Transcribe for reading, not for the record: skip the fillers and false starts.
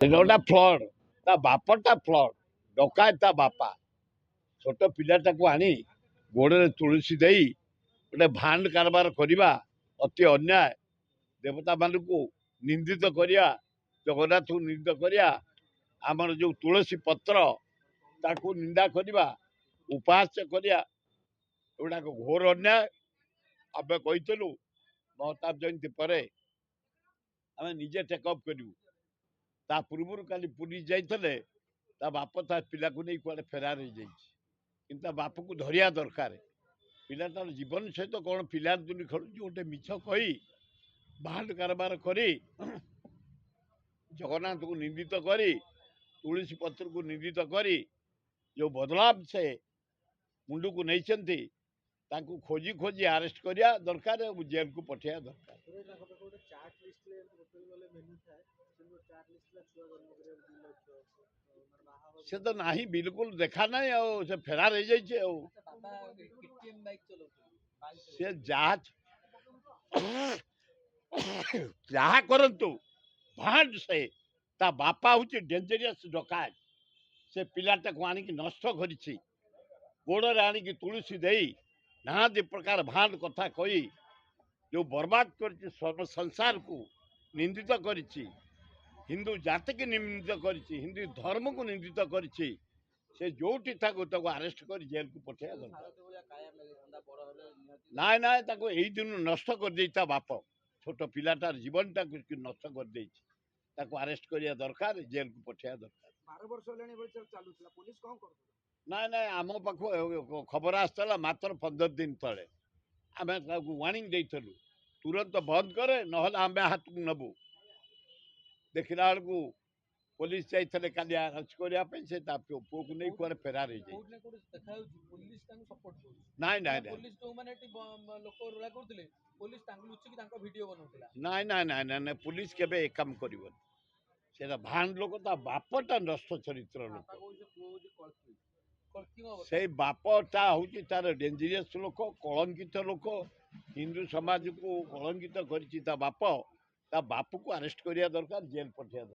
गोटा फ्लड ता बापटा फ्लड डकाय ता बापा छोट पिलाटा को आनी गोड़े तुलसी दे गोटे भांड कारबार करवा अति अन्याय देवता मान को निंदित करिया जगन्नाथ को निंदित करिया आमर जो तुलसी पत्र ताकू निंदा करवा उपहास करिया एगुड़ा घोर अन्याय आम कहीलु महताब जयंती पर आम निजे टेकअप करूँ ता पूर्व काली पुलिस जाइए ता बाप ता पिला को नहीं कुआडे फेरार हो जाता बाप को धरिया दरकार पिलाटार जीवन सहित कौन पिला दुनी खेलु गोटे मिछ कही भांड कारबार करी जगन्नाथ को निंदित करी तुलसी पत्र को निंदित करी जो बदलाव से मुंडू को नहीं ताकू खोजी खोजी आरेस्ट करिया दरकार जेल को पठाया दरकार से तो नहीं बिल्कुल देखा नहीं से फेरार हो जाइए से जहा करंतु भांड से ता बापा हूँ डेंजरियस डकायत से पिलाटा को आनिक नष्ट करी गोड़े आनिक तुलसी दे नाना प्रकार भांड कथा कही जो बर्बाद कर संसार को निंदित करी हिंदू जाति की निंदित करी हिंदू धर्म को निंदित करी से जोटी था आरेस्ट कर जेल को पठाया ना ना यही दिन नष्ट कर देता बाप छोट पिलाटार जीवन टाक नष्ट कर देता आरेस्ट करिया दरकार जेल को पठाया दरकार ना ना आम पाख खबर आसला मात्र 15 दिन तले आम वार्निंग देलु तुरंत बंद करे ना आम हाथ को नबू देखला बेलू पुलिस जाइए काली अरेस्ट करने से पुओ को नहीं कुआडे फेरार हो नाई नाई नाई नाई नाई नाई पुलिस केबे एक काम करिवन सेटा भांड लोक ता बापटा नष्ट चरित्र लोक से बापटा हूँ तार डेंजरियस लोक कलंकित लोक हिंदू समाज को कलंकित कर बाप ता बाप को अरेस्ट करिया दरकार जेल पठाया